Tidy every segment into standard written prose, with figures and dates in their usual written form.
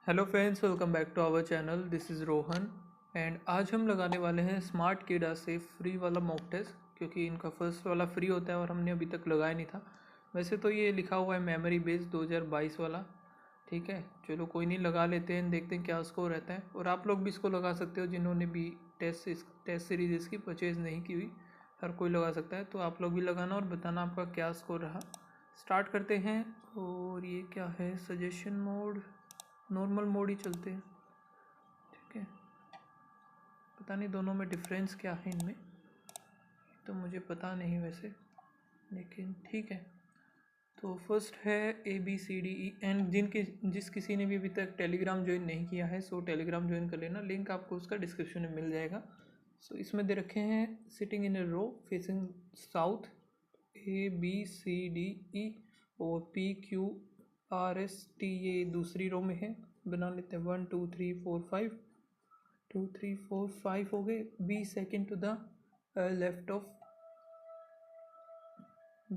Hello friends, welcome back to our channel. This is Rohan and आज हम लगाने वाले हैं स्मार्ट कीडा से फ्री वाला मॉक टेस्ट, क्योंकि इनका फर्स्ट वाला फ्री होता है और हमने अभी तक लगाया नहीं था। वैसे तो ये लिखा हुआ है मेमोरी बेस 2022 वाला। ठीक है, चलो कोई नहीं, लगा लेते हैं, देखते हैं क्या स्कोर रहता है। और आप लोग भी इसको लगा सकते हो जिन्होंने भी टेस्ट सीरीज इसकी परचेज़ नहीं की हुई। हर कोई लगा सकता है, तो आप लोग भी लगाना और बताना आपका क्या स्कोर रहा। स्टार्ट करते हैं। और ये क्या है, सजेशन मोड, नॉर्मल मोड ही चलते हैं। ठीक है, पता नहीं दोनों में डिफरेंस क्या है इनमें, तो मुझे पता नहीं वैसे, लेकिन ठीक है। तो फर्स्ट है ABCDE एंड जिस किसी ने भी अभी तक टेलीग्राम ज्वाइन नहीं किया है, सो टेलीग्राम ज्वाइन कर लेना, लिंक आपको उसका डिस्क्रिप्शन में मिल जाएगा। सो इसमें दे रखे हैं sitting in a row facing south, ABCDE और PQRST ये दूसरी रो में है। बना लेते हैं 1 2 3 4 5, 2 3 4 5 हो गए। B second to the left of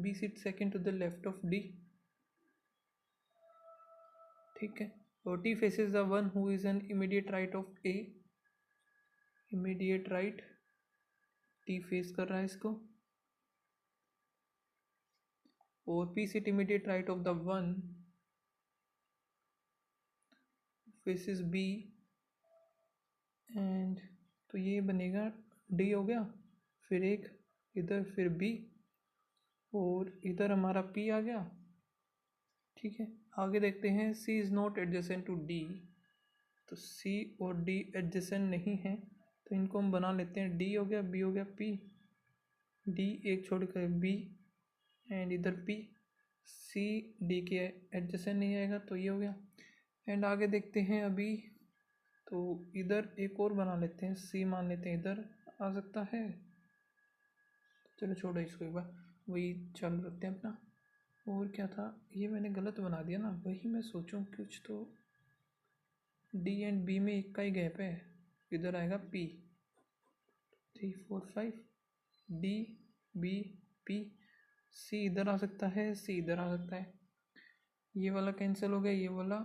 B seat second to the left of D। ठीक है, और T faces the one who is an immediate right of A, immediate right, T face कर रहा है इसको। और P seat immediate right of the one faces B and, तो ये बनेगा D हो गया, फिर एक इधर, फिर B, और इधर हमारा P आ गया। ठीक है, आगे देखते हैं। C is not adjacent to D, तो C और D एडजेसेंट नहीं है, तो इनको हम बना लेते हैं। D हो गया, B हो गया, P, D एक छोड़कर B एंड इधर P। C D के एडजेसेंट नहीं आएगा, तो ये हो गया। एंड आगे देखते हैं अभी, तो इधर एक और बना लेते हैं, C मान लेते हैं इधर आ सकता है। चलो छोड़ो इसको, एक बार वही चालू रखते हैं अपना। और क्या था, ये मैंने गलत बना दिया ना, वही मैं सोचूं कुछ, तो D एंड B में एक का ही गैप है, इधर आएगा P, 3 4 5, D B P, C इधर आ सकता है, C इधर आ सकता है। ये वाला कैंसिल हो गया, ये वाला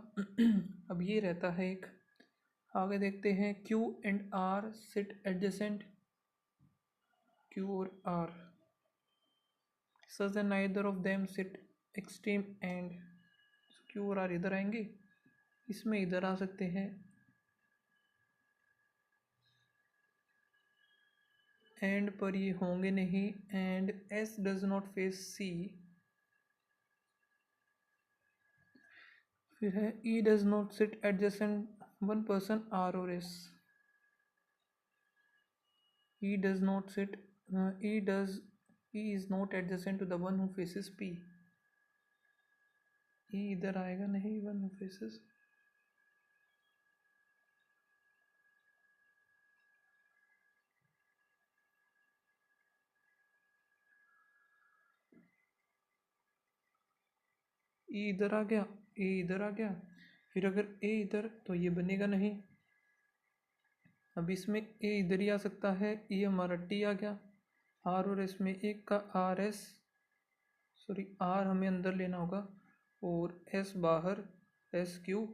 अब ये रहता है एक। आगे देखते हैं Q and R sit adjacent, Q और R such that neither of them sit extreme end, Q और R इधर आएंगे, इसमें इधर आ सकते हैं, एंड पर ये होंगे नहीं। And S does not face C, फिर है E does not sit adjacent one person R और S, E does not sit, E is not adjacent to the one who faces P, E इधर आएगा नहीं, one who faces, E इधर आ गया, A इधर आ गया, फिर अगर A इधर, तो ये बनेगा नहीं। अब इसमें A इधर ही आ सकता है, ये हमारा T आ गया। R और S में एक का RS, सॉरी R हमें अंदर लेना होगा, और S बाहर, SQ,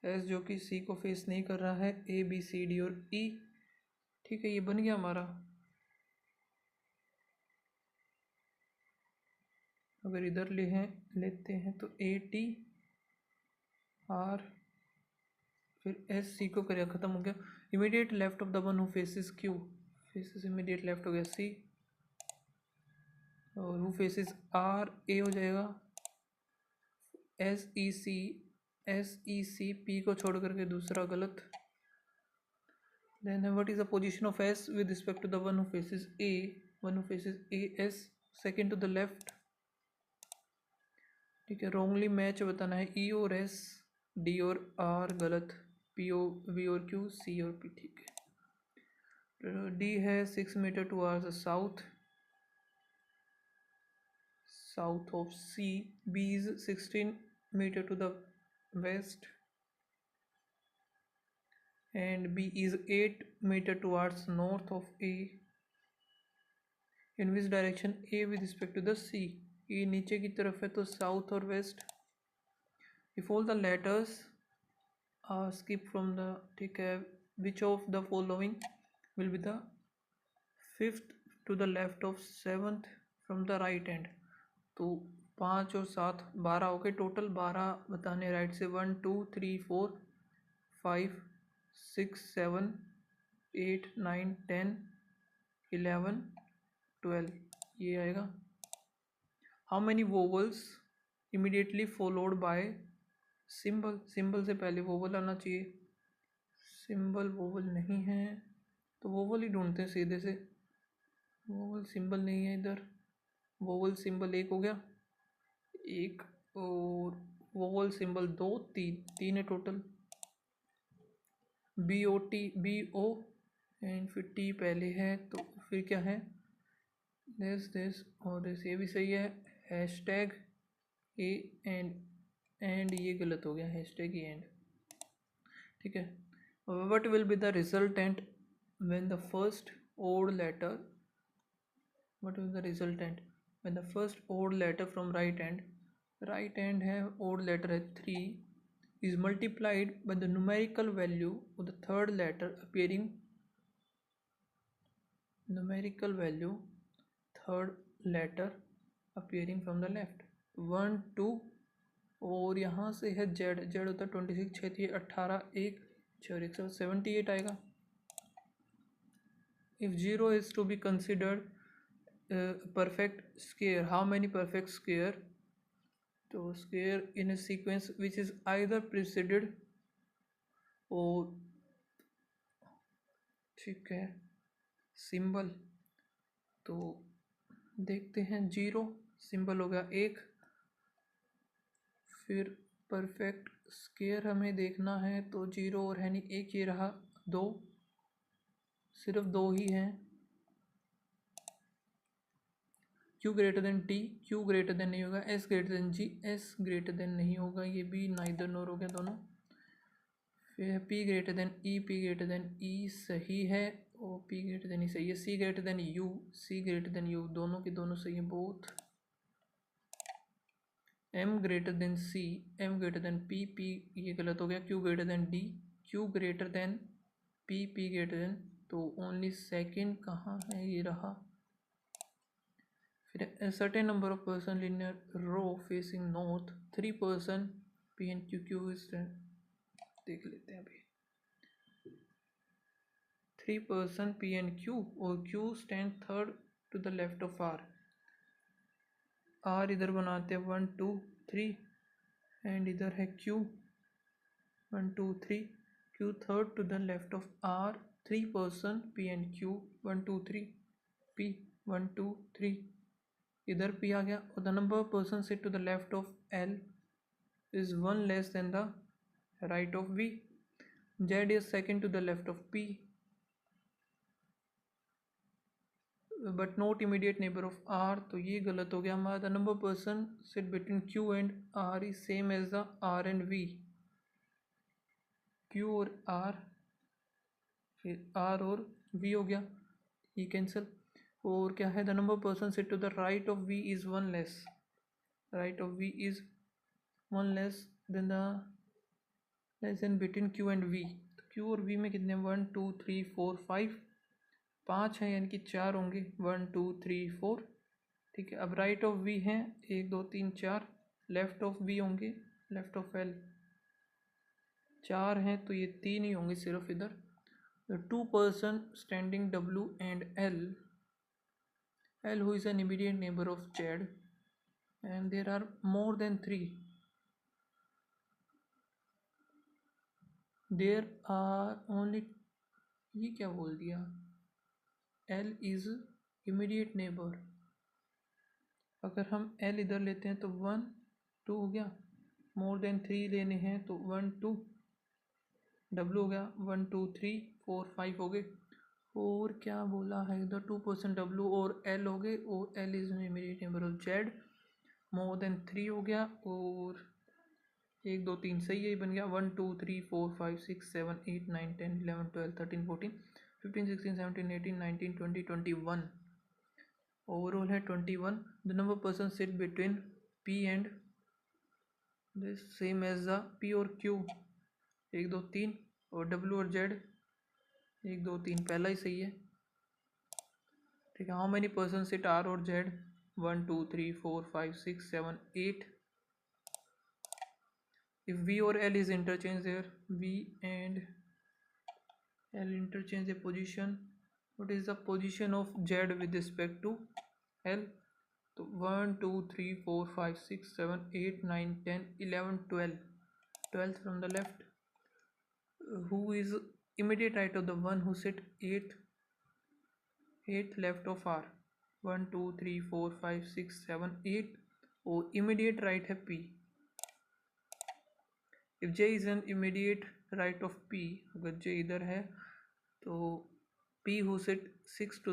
S जो कि C को फेस नहीं कर रहा है, ABCD और E। ठीक है, ये बन गया हमारा। अगर इधर लेते हैं तो AT R, फिर SC को करें, ख़त्म हो गया। Immediate left of the one who faces Q, faces immediate left हो गया C, और हु फेसेस R A हो जाएगा। SEC P को छोड़ करके दूसरा गलत। Then what is the position of S with respect to the one who faces A, one who faces A S second to the left. ठीक है, रॉन्गली मैच बताना है, E और S, D और R गलत, P और V और Q, C और P। ठीक है, D है 6 metre towards the south of C, B is 16 metre to the west, and B is 8 meter towards north of A. In which direction A with respect to the C? E नीचे की तरफ है, तो south और waste. If all the letters skip from the, ठीक है, which of the following will be the fifth to the left of seventh from the right hand। तो 5 और 7 12 हो गए, टोटल 12 बताने राइट से। 1 2 3 4 5 6 7 8 9 10 11 12 ये आएगा। How many vowels immediately followed by symbol, symbol से पहले वोवल आना चाहिए। सिंबल वोवल नहीं है तो वोवल ही ढूंढते हैं सीधे से। वोवल सिंबल नहीं है इधर, वोवल सिंबल एक हो गया, एक, और वोवल सिंबल दो, तीन है टोटल। BO एंड फिर टी पहले है तो फिर क्या है, दिस और दिस, ये भी सही है। हैशटैग ए एंड ये गलत हो गया, हैशटैग ए एंड, ठीक है। What will be the resultant when the first odd letter, what will the resultant when the first odd letter from right hand है, ओड लेटर है 3 is multiplied by the numerical value of the third letter appearing, numerical value third letter appearing from the left 1 2, और यहाँ से है Z, Z होता है 26 6 3 18 1 6 1 78 आएगा। if 0 is to be considered perfect square, how many perfect square, तो square in a sequence which is either preceded और, ठीक है, सिंबल, तो देखते हैं 0 सिंबल हो गया 1, फिर परफेक्ट स्क्वायर हमें देखना है तो 0 और है नहीं, 1 ये रहा, 2, सिर्फ 2 ही हैं। Q greater than T, Q greater than नहीं होगा, S greater than G, S greater than नहीं होगा, ये भी नाइदर नोर हो गया दोनों। फिर P greater than E, P greater than E सही है, और P ग्रेटर देन E सही है। C greater than U, C greater than U, दोनों के दोनों सही हैं both. M greater than C, M greater than P, P ये गलत हो गया। Q greater than D, Q greater than P, P greater than, तो ओनली सेकेंड कहाँ है, ये रहा। फिर a certain number of person linear row facing north, 3 person P and Q is, देख लेते हैं अभी। 3 person P and Q, और Q stand third to the left of R। R इधर बनाते हैं 1 2 3, एंड इधर है Q 1 2 3, Q third to the left of R, 3 person P and Q 1 2 3, P 1 2 3, इधर P आ गया। और the number of person sit to the left of L is 1 less than the right of V। Z is second to the left of P but not immediate neighbour of R, तो ये गलत हो गया हमारा। The number of person sit between Q and R is same as the R and V। Q और R, फिर R और V हो गया, ये कैंसिल। और क्या है, the number person sit to the right of V is 1 less, right of V is 1 less than the, less than between Q and V। तो Q और V में कितने, 1 2 3 4 5, 5 हैं, यानी कि 4 होंगे, 1 2 3 4, ठीक है। अब राइट ऑफ V हैं 1 2 3 4, लेफ्ट ऑफ V होंगे, लेफ्ट ऑफ L 4 हैं, तो ये 3 ही होंगे सिर्फ इधर। The 2 person standing W and L who is an immediate neighbor of Z, and there are more than 3, there are only, ये क्या बोल दिया, L is immediate neighbor। अगर हम L इधर लेते हैं तो 1 2 हो गया, more than 3 लेने हैं तो 1 2, W हो गया 1 2 3 4 5 हो गए। और क्या बोला है इधर, 2 person W और L हो गए, और L is immediate neighbour of Z, more than 3 हो गया, और 1 2 3 सही है, बन गया 1 2 3 4 5 6 7 8 9 10 11 12 13 14 15 16 17 18 19 20 21, ओवरऑल है 21। The number person sit between P and this same as the P और Q 1 2 3 और W और Z 1 2 3 पहला ही सही है। ठीक है, how many person sit R और Z 1 2 3 4 5 6 7 8। If V or L is interchanged here, V and L interchange a position, what is the position of Z with respect to L? तो 1 2 3 4 5 6 7 8 9 10 11 12, 12th from the left. Who is immediate right of the one who sit 8th left of R? 1 2 3 4 5 6 7 8 और immediate right है P. If J is an immediate right of P, अगर J इधर है तो P who sit 6 to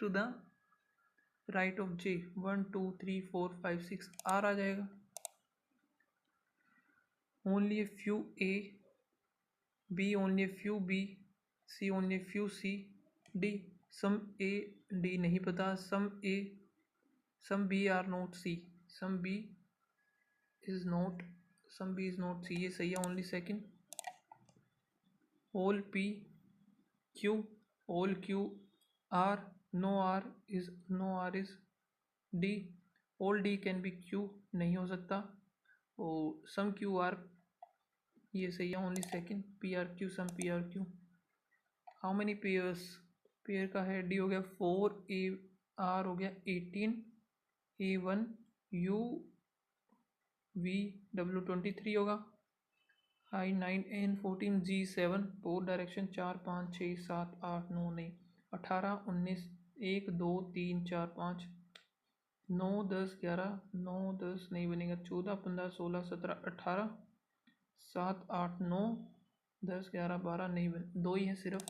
the right of J 1 2 3 4 5 6 R आ जाएगा। Only a few A, B only a few B, C only a few C, D some A D नहीं पता, some B are not C, some B is not C, ये सही है only second। All P Q, all Q R, no R is D, all D can be Q, नहीं हो सकता। और some Q R, ये सही है only second। P R Q, some P R Q। How many pairs, pair का है D हो गया 4, A R हो गया 18, A1 U V W 23 होगा, I 9 N 14 G 7, 4 डायरेक्शन 4 5 6 7 8 9 नहीं 18 19 1 2 3 4 5 9 10 11 9 10 नहीं बनेगा 14 15 16 17 18 7 8 9 10 11 12 नहीं बने, 2 ही है सिर्फ।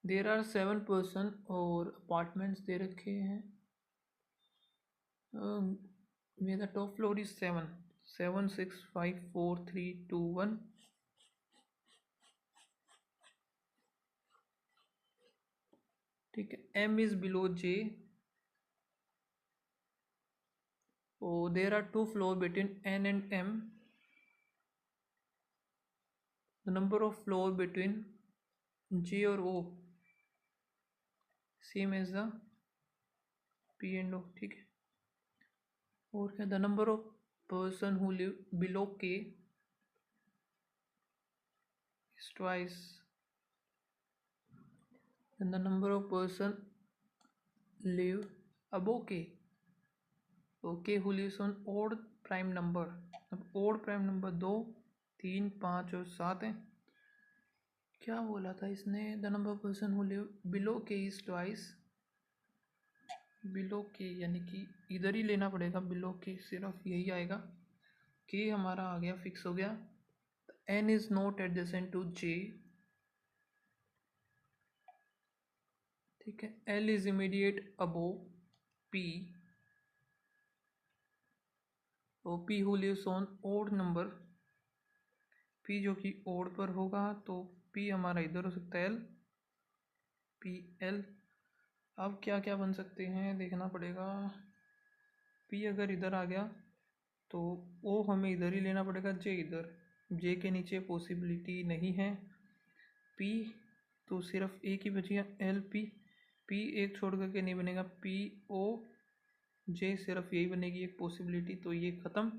देर आर 7 पर्सन और अपार्टमेंट्स दे रखे हैं। मेरा टॉप फ्लोर इज 7 6 5 4 3 2 1। ठीक है, M is below J. Oh, there are 2 floors between N and M. The number of floors between J और O same as the P and O। ठीक है, और क्या, the number of person who live below K is twice, and the number of person live above K, okay, who lives on odd prime number। अब odd prime number 2 3 5 और 7 है। क्या बोला था इसने, the number of person who live below के is twice, below के यानी कि इधर ही लेना पड़ेगा, बिलो के सिर्फ यही आएगा। के हमारा आ गया, फिक्स हो गया। N is not adjacent to J, ठीक है। L is immediate above P, और P who lives on odd number, P जो कि ओड पर होगा तो पी हमारा इधर हो सकता है, एल पी एल। अब क्या क्या बन सकते हैं देखना पड़ेगा। पी अगर इधर आ गया तो ओ हमें इधर ही लेना पड़ेगा, जे इधर, जे के नीचे पॉसिबिलिटी नहीं है। पी तो सिर्फ एक ही बची है, एल पी, पी एक छोड़ करके नहीं बनेगा, पी ओ जे सिर्फ यही बनेगी एक पॉसिबिलिटी, तो ये ख़त्म।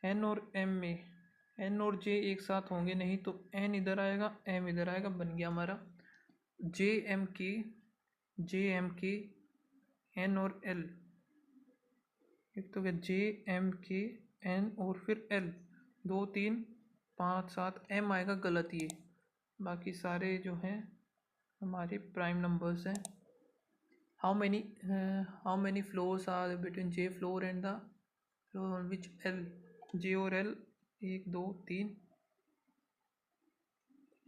एन और एम में एन और जे एक साथ होंगे नहीं, तो एन इधर आएगा एम इधर आएगा, बन गया हमारा जे एम के एन और एल। एक तो क्या, जे एम के एन और फिर एल, 2 3 5 7 एम आएगा गलत ये, बाकी सारे जो हैं हमारे प्राइम नंबर्स हैं। How many floors are between J floor and the floor on which L, J और एल 1 2 3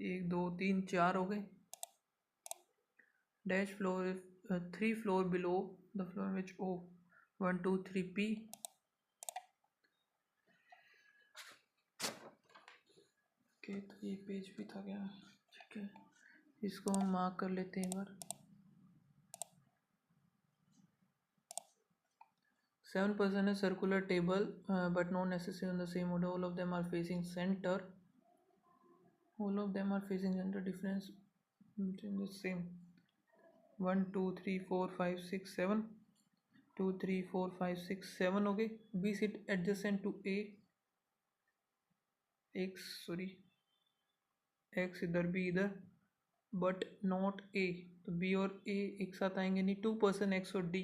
1 2 3 4 हो गए। Dash floor 3 floor below the floor which O 1 2 3 P. Okay, तो ये पेज भी था क्या, ठीक है, इसको हम मार्क कर लेते हैं एक बार। 7 person है circular table but not necessarily on the same order. All of them are facing center. All of them are facing center. Difference between the same. 1 2 3 4 5 6 7. 2 3 4 5 6 7 हो गए. B sit adjacent to A. X इधर B इधर but not A. तो B और A एक साथ आएंगे नहीं. 2 person X और D.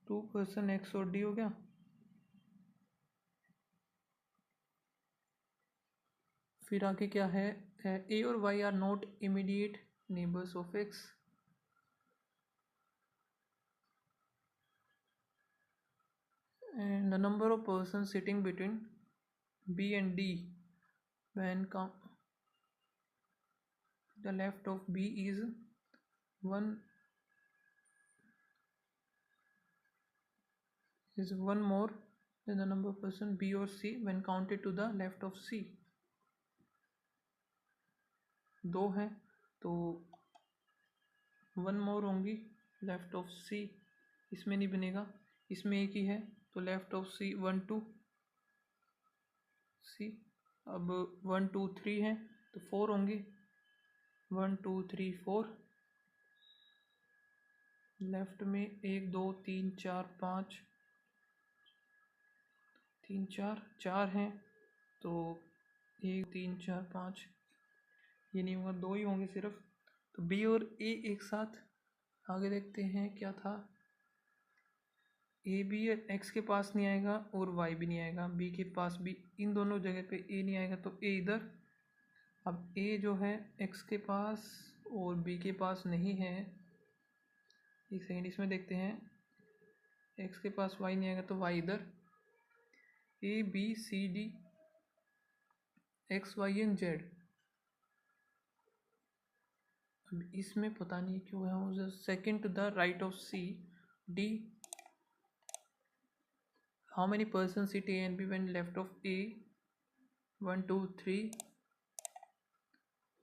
2 person X और D हो गया. फिर आगे क्या है? A और Y are not immediate neighbours of X. And the number of persons sitting between B and D when the left of B is one more than the number of person B or C when counted to the left of C. 2 है तो 1 more होंगी left of C. इसमें नहीं बनेगा, इसमें एक ही है तो लेफ्ट ऑफ C 1 2 C. अब 1 2 3 है तो 4 होंगी. 1 2 3 4. लेफ्ट में 1 2 3 4 5 3 4 4 हैं तो 1 3 4 5. ये नहीं होगा, 2 ही होंगे सिर्फ. तो B और A एक साथ. आगे देखते हैं क्या था. A भी X के पास नहीं आएगा और Y भी नहीं आएगा. B के पास भी, इन दोनों जगह पे A नहीं आएगा तो A इधर. अब A जो है X के पास और B के पास नहीं है. एक सेकेंड इसमें देखते हैं. X के पास Y नहीं आएगा तो Y इधर. A B C D X Y and Z. अब इसमें पता नहीं क्यों है. Second to the right of C D. How many persons sit A and B when left of A? 1 2 3.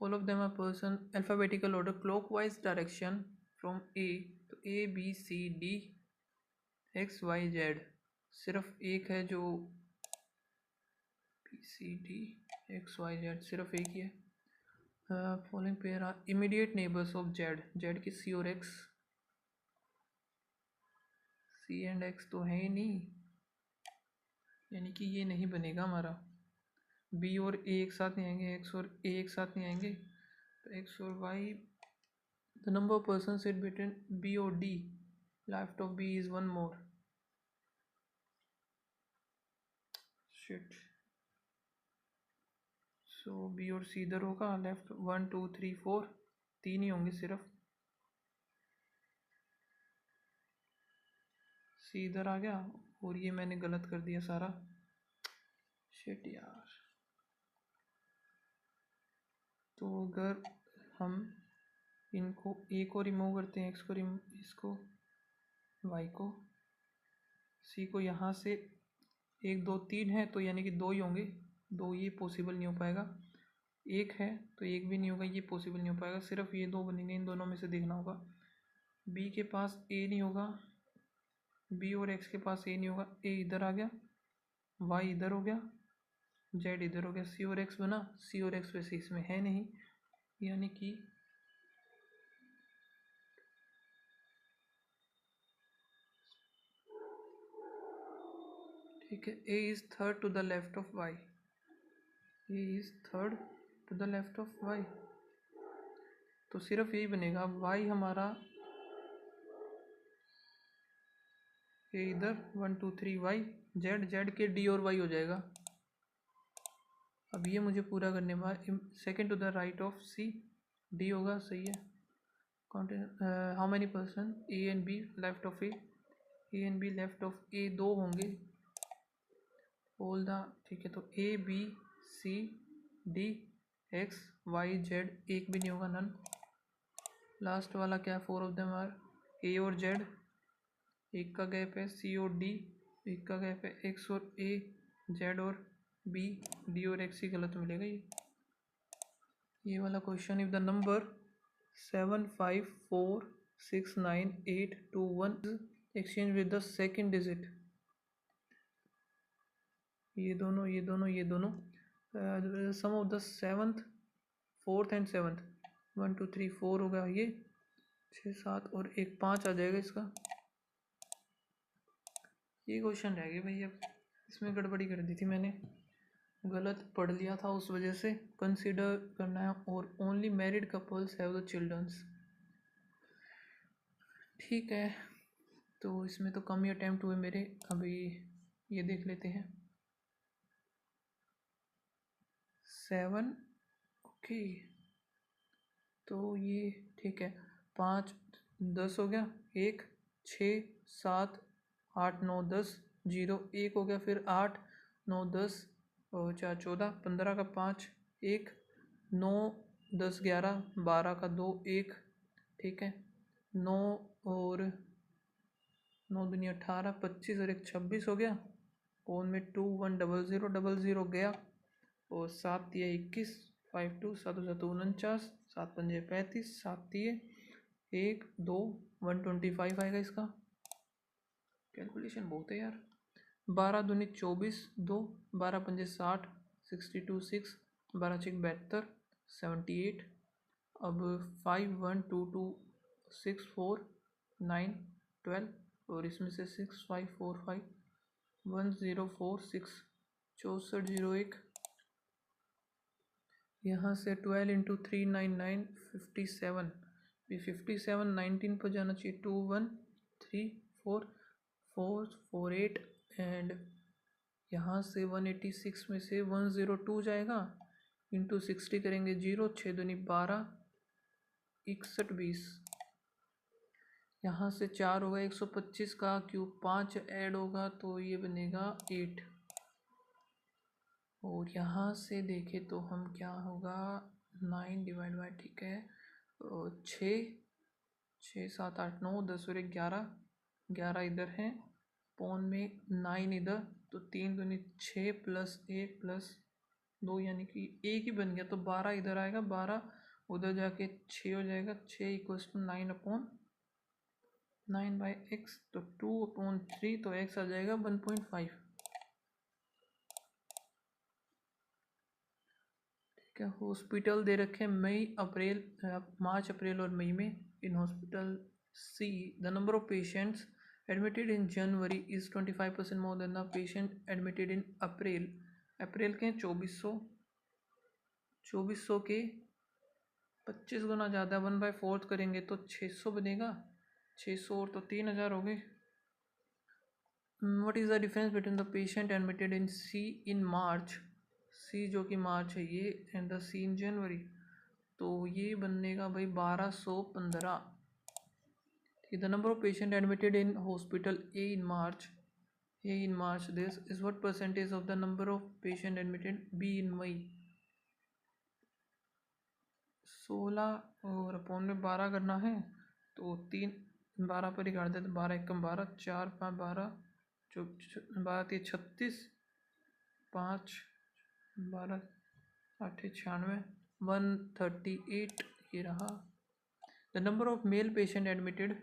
All of them are person alphabetical order clockwise direction from A. तो A B C D X Y Z. सिर्फ एक है जो B C D X Y Z, सिर्फ एक ही है. Following pair are immediate neighbours of Z. Z की C और X. C एंड X तो है ही नहीं, यानी कि ये नहीं बनेगा हमारा. B और A एक साथ नहीं आएंगे, X और A एक साथ नहीं आएंगे. तो X और Y. The number of person sit between B और D left of B is 1 more. Shit. So B और C इधर होगा. लेफ्ट 1 2 3 4. 3 ही होंगे सिर्फ. C इधर आ गया और ये मैंने गलत कर दिया सारा. शिट यार. तो अगर हम इनको A को रिमूव करते हैं, X को इसको Y को, C को यहाँ से 1 2 3 है तो यानी कि 2 ही होंगे. 2 ये पॉसिबल नहीं हो पाएगा. 1 है तो 1 भी नहीं होगा, ये पॉसिबल नहीं हो पाएगा. सिर्फ ये 2 बनेंगे. इन दोनों में से देखना होगा. B के पास A नहीं होगा, B और X के पास A नहीं होगा. A इधर आ गया, Y इधर हो गया, Z इधर हो गया. C और X बना. C और X वैसे इसमें है नहीं, यानी कि ठीक है. A is third to the left of Y. A is third to the left of Y. तो सिर्फ यही बनेगा. Y हमारा A इधर 1 2 3 Y. Z के D और Y हो जाएगा. अब ये मुझे पूरा करने बाद second to the right of C D होगा. सही है. How many person A and B left of A and B left of A 2 होंगे. ऑल द ठीक है. तो A B C D X Y Z एक भी नहीं होगा, नन. लास्ट वाला क्या है? 4 ऑफ देम आर A और Z. एक का गैप है C और D. एक का गैप है X और A, Z और बी, डी और एक्स ही गलत मिलेगा ये वाला question. If the number 7546981 exchange with the second digit, ये दोनों sum of the seventh, fourth and seventh, 1 2 3 4 होगा, ये 6 7 और एक 5 आ जाएगा इसका। ये क्वेश्चन रह गया भाई, अब इसमें गड़बड़ी कर दी थी मैंने, गलत पढ़ लिया था उस वजह से। कंसीडर करना है और only married couples have the childrens. ठीक है, तो इसमें तो कम ही अटैम्प्ट हुए मेरे। अभी ये देख लेते हैं 7, ओके, तो ये ठीक है। 5 10 हो गया, 1 6 7 8 9 10 0 1 हो गया, फिर 8 9 10 और 4 14 15 का 5 1 9 10 11 12 का 2 1, ठीक है। 9 और 9 दूनी 18 25 और 1 26 हो गया। फोन में 2 1 0 0 0 गया और 7 दिए 21 5 2 7 7 49 7 5 35 7 दिए 1 2 125 आएगा इसका। कैलकुलेशन बहुत है यार। 12 दूनी 24 2 12 पंजे 60 62 6 12 6 72 78। अब 5 1 2 2 6 4 9 12 और इसमें से 6 5 4 5 1 0 4 6 64 0 1। यहाँ से 12 इंटू 3 9 9 57, 57 19 पर जाना चाहिए। 2 1 3 4 4 4 8 एंड यहाँ से 186 में से 102 जाएगा, इंटू 60 करेंगे 0 6 दूनी 12 61 20। यहाँ से 4 होगा 125 का क्यूब 5 ऐड होगा तो ये बनेगा 8। और यहाँ से देखें तो हम क्या होगा 9 डिवाइड बाय, ठीक है, 6 6 7 8 9 10 और 11 11 इधर है, पौन में 9 इधर, तो 3 दूनी 6 प्लस 1 प्लस 2 यानी कि एक ही बन गया, तो 12 इधर आएगा, 12 उधर जाके 6 हो जाएगा। 6 equals to 9 upon 9 by x, तो 2 अपॉन 3, तो एक्स आ जाएगा 1.5। क्या हॉस्पिटल दे रखे मई अप्रैल मार्च अप्रैल और मई में। In hospital C the number of patients admitted in January is 25% more than the patient admitted in April. अप्रैल के 2400, 2400 के 25 गुना ज़्यादा 1/4 करेंगे तो 600 बनेगा, 600 और तो 3000 हो गए। What is the difference between the patient admitted in C in March, C जो कि मार्च है ये, एंड द सी इन जनवरी, तो ये बनेगा भाई 1215। The number of patient admitted in hospital A in March, A in March this is what percentage of the number of patient admitted B in May. 16 और upon में 12 करना है, तो 3 12 पर ही काट देते, 12 एकम 12 4 5 12 जो 12 3 36 5 12 8 96 138 ये रहा। The number of male patient admitted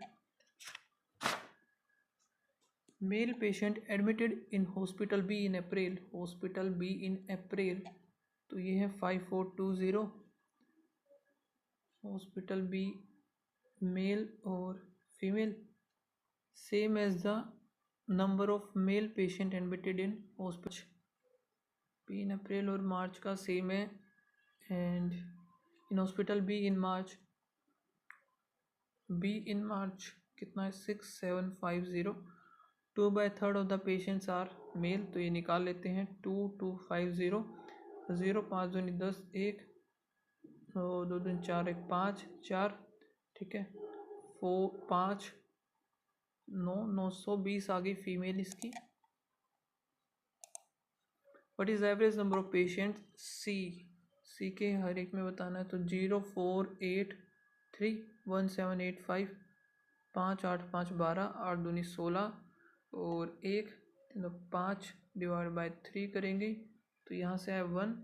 in hospital B in April, hospital B in April, तो ये है 5420। हॉस्पिटल बी मेल और female same as the number of male patient admitted in hospital B in April और मार्च का same है। And in hospital B in March कितना है 6750। 2/3 of the patients are male, तो ये निकाल लेते हैं 2250 0 5 दूनी 10 1 2 दूनी 4 1 5 4, ठीक है, 4 5 9 920 आ गई फीमेल इसकी। What is average number of patient C के हर एक में बताना है, तो 0 4 8 3 1 7 8 5 5 8 5 12 8 दूनी 16 और 1 तो 5 डिवाइड बाय 3 करेंगे तो यहाँ से है 1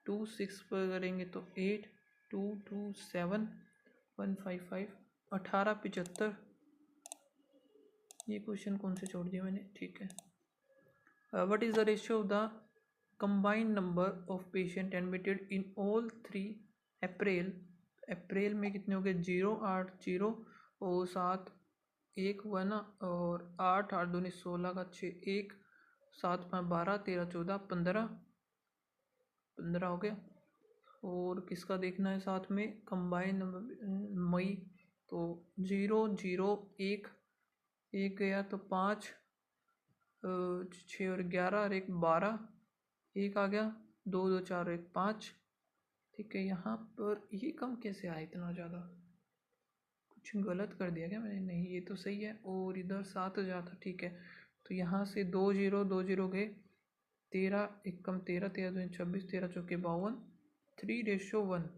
2 6 पर करेंगे तो 8 2 2 7 1 5 5 18 75। ये क्वेश्चन कौन से छोड़ दिया मैंने, ठीक है। What is the ratio of the combined number of patient admitted in all 3 अप्रैल। अप्रैल में कितने हो गए, 0 8 0 और 7 1 1 और 8 8 दूनी 16 का 6 1 7 5 12 13 14 15 15 हो गया। और किसका देखना है साथ में, कंबाइन नंबर मई, तो 0 0 1 1 गया तो 5 6 और 11 और 1 12 1 आ गया 2 2 4 1 5। ठीक है, यहाँ पर ये कम कैसे आया इतना ज़्यादा, कुछ गलत कर दिया क्या मैंने, नहीं ये तो सही है। और इधर 7,000 था, ठीक है। तो यहाँ से 2 0 2 0 गए, 13 1 कम 13 13 2 26 13 चौके 52 3:1।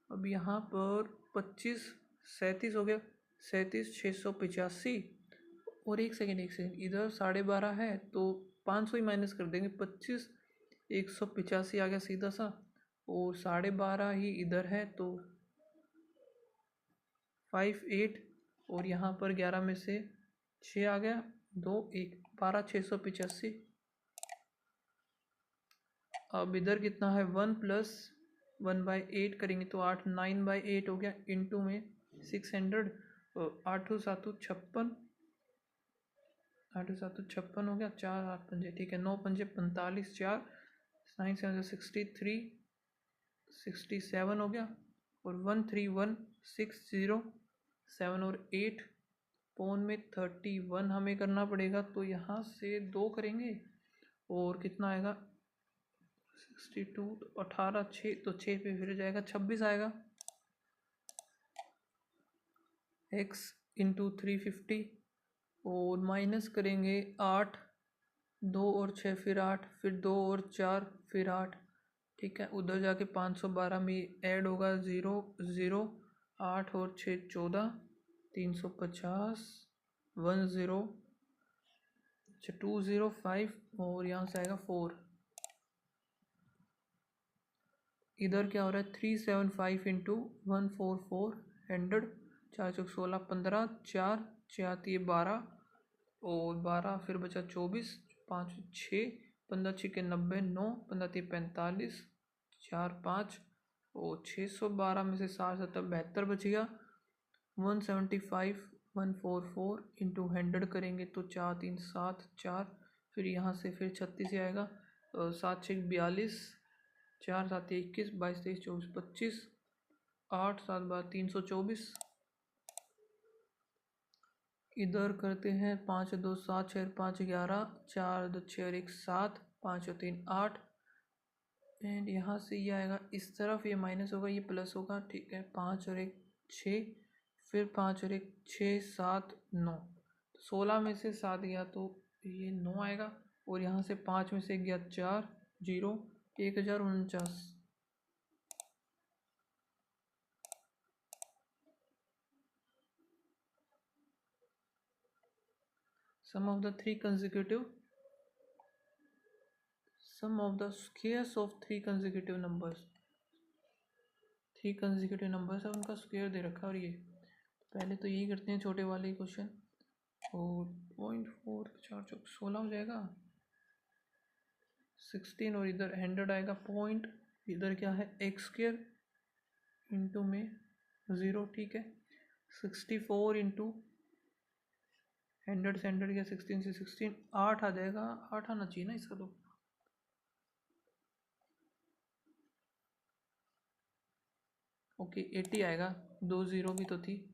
अब यहाँ पर 25 37 हो गया, 37 685 और 1 सेकेंड इधर 12.5 है तो 500 ही माइनस कर देंगे, 25 185 आ गया सीधा सा, और 12.5 ही इधर है तो 5 8 और यहाँ पर 11 में से 6 आ गया 2 1 12 685। अब इधर कितना है 1 + 1/8 करेंगे तो 8 9/8 हो गया, इंटू में 600 8 7 56 8 7 56 हो गया, 4 8 पंजे, ठीक है 9 पंजे 45 4 9 7 63 67 हो गया, और 13160 7 और 8 पौन में 31 हमें करना पड़ेगा, तो यहाँ से 2 करेंगे और कितना आएगा 62 तो 18 6 तो 6 पे फिर जाएगा 26 आएगा, x इंटू 350 और माइनस करेंगे 8 2 और 6 फिर 8 फिर 2 और 4 फिर 8, ठीक है। उधर जाके 512 में ऐड होगा 0 0 8 और 6 14 350 10 205 और यहाँ से आएगा 4। इधर क्या हो रहा है 375 इंटू 144 100 4 चौक 16 15 4 4 ये 12 और 12 फिर बचा 24 5 6 15 6 90 9 15 45 4 5 और 612 में से 60 70 72 बच गया। 175 144 इंटू 100 करेंगे तो 4 3 7 4 फिर यहाँ से फिर 36 ही आएगा, 7 6 42 4 7 21 22 23 24 25 8 7 12 324। इधर करते हैं 5 2 7 6 5 11 4 2 6 और 1 7 5 और 3 8 एंड यहाँ से ये आएगा इस तरफ, ये माइनस होगा ये प्लस होगा, ठीक है। 5 और 1 6 फिर 5 और 1 6 7 9 तो 16 में से 7 गया तो ये 9 आएगा, और यहाँ से 5 में से गया 4 0 1049। Sum of the squares of 3 consecutive numbers, 3 consecutive numbers है उनका स्क्वायर दे रखा है। और ये पहले तो यही करते हैं छोटे वाले क्वेश्चन, और 0.4 4 चौक 16 हो जाएगा 16 और इधर 100 आएगा पॉइंट, इधर क्या है x² इंटू में 0, ठीक है। 64 इंटू 100 से 100 गया 16 से 16 8 आ जाएगा, 8 आना चाहिए ना इसका, तो ओके 80 आएगा, 2 0 भी तो थी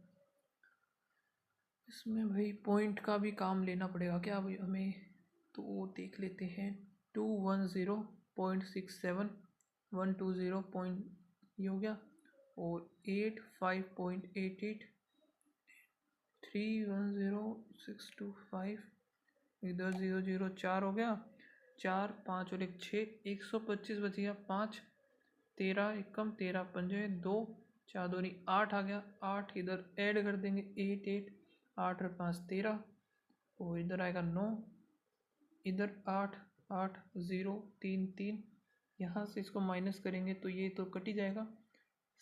इसमें भाई, पॉइंट का भी काम लेना पड़ेगा क्या भाई हमें, तो वो देख लेते हैं। 210.67 120 पॉइंट ये हो गया, और 85.88 310625 इधर 0 0 4 हो गया, 4 5 और 1 6 125 बच गया, 5 13 1 कम 13 पंजे 2 4 2 8 आ गया, 8 इधर ऐड कर देंगे 8 8 8 और 5 13 और इधर आएगा 9, इधर 8, 8, 0, 3, 3, यहाँ से इसको माइनस करेंगे तो ये तो कट ही जाएगा।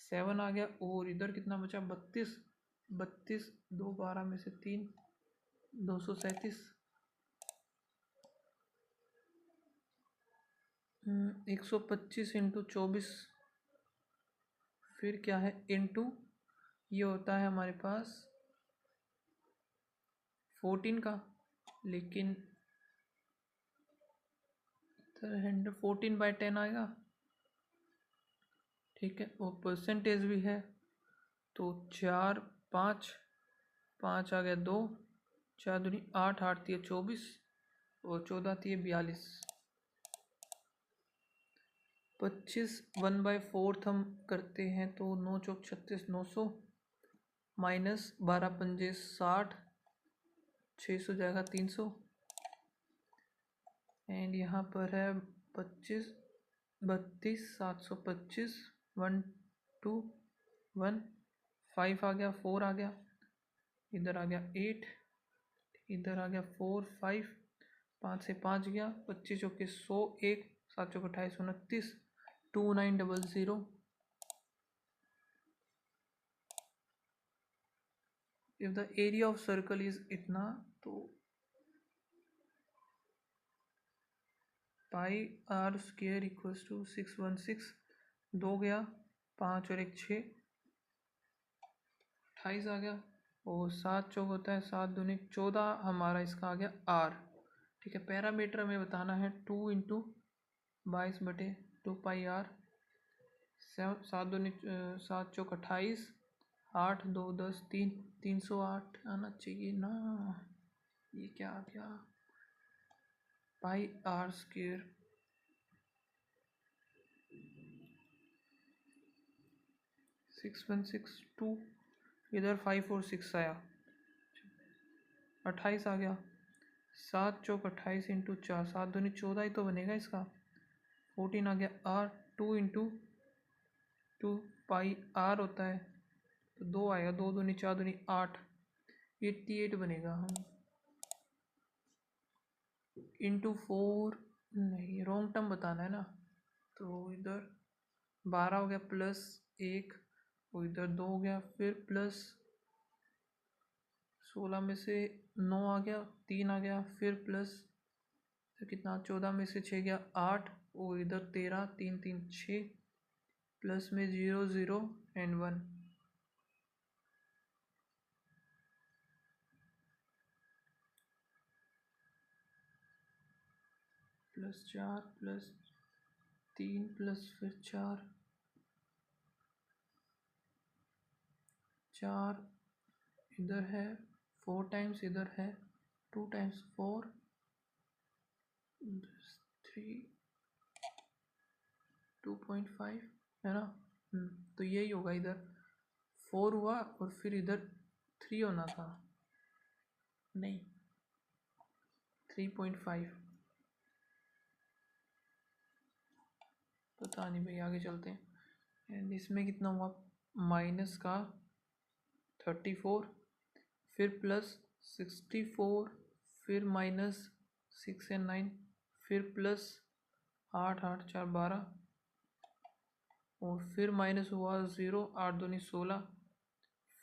7 आ गया और इधर कितना बचा 32, 32, 2 12 में से 3, 237, 125 इंटू 24, फिर क्या है इंटू, ये होता है हमारे पास 14 का, लेकिन इधर 14/10 आएगा, ठीक है। और परसेंटेज भी है तो 4, 5, 5 आ गया 2, 4 दूनी 8, 8 थी 24 और 14 थी 42। 25 1/4 हम करते हैं तो 9 चौक 36, 900 माइनस 12 पंजे 60, 600 जाएगा 300। एंड यहाँ पर है 25, 32, 725, 1, 2, 1, 5 आ गया, 4 आ गया, इधर आ गया 8, इधर आ गया 4, 5, 5 से 5 गया, 25 चौके 100, 1, 7 चौके 28, 29, 2900। If the area of circle is इतना तो पाई आर स्क्वेयर इक्वल्स टू 616, 2 गया, 5 और 1 6, 28 आ गया। और 7 चौक होता है 7 दूनी 14, हमारा इसका आ गया आर, ठीक है। पैरामीटर हमें बताना है 2 इंटू 22/2 पाई आर। 7 दूनी 7 चौक 28, 8 2 10 3, 308 आना चाहिए ना, ये क्या आ गया पाई आर स्क्वेयर। 6162, इधर 5 और 6 आया, 28 आ गया। 7 चौक 28 इंटू 4, 7 दूनी 14 ही तो बनेगा इसका। 14 आ गया आर, 2 इंटू 2 पाई आर होता है तो 2 आएगा, 2 दूनी 4 दूनी 8, 88 बनेगा। हम इंटू 4 नहीं, रॉन्ग टर्म बताना है ना, तो इधर 12 हो गया प्लस 1 और इधर 2 हो गया, फिर प्लस 16 में से 9 आ गया, 3 आ गया, फिर प्लस तो कितना 14 में से 6 गया 8 और इधर 13, 3 3 6, प्लस में 0 0 एंड 1, प्लस 4 प्लस 3 प्लस फिर 4, 4 इधर है, 4 टाइम्स इधर है, 2 टाइम्स 4, 3, 2.5 है ना। तो यही होगा, इधर 4 हुआ और फिर इधर 3 होना था, नहीं 3.5, पता नहीं भाई, आगे चलते हैं। एंड इसमें कितना हुआ माइनस का 34, फिर प्लस 64, फिर माइनस 6 एंड 9, फिर प्लस 8 8 4 12 और फिर माइनस हुआ 0, 8 दूनी 16,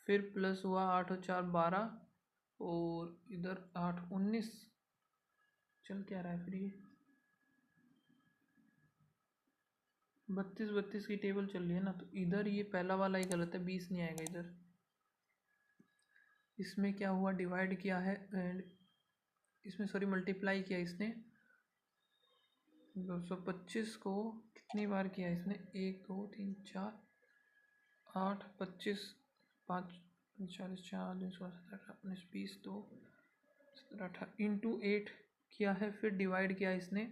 फिर प्लस हुआ 8 और 4 12 और इधर 8 19, चल क्या रहा है फिर ये 32 32 की टेबल चल रही है ना, तो इधर ये पहला वाला ही गलत है, 20 नहीं आएगा इधर। इसमें क्या हुआ डिवाइड किया है एंड इसमें सॉरी मल्टीप्लाई किया इसने, 225 को कितनी बार किया इसने, 1 2 3 4 8 25 5 40 4 2 16 17 19 20 2 17 18 इंटू 8 किया है, फिर डिवाइड किया इसने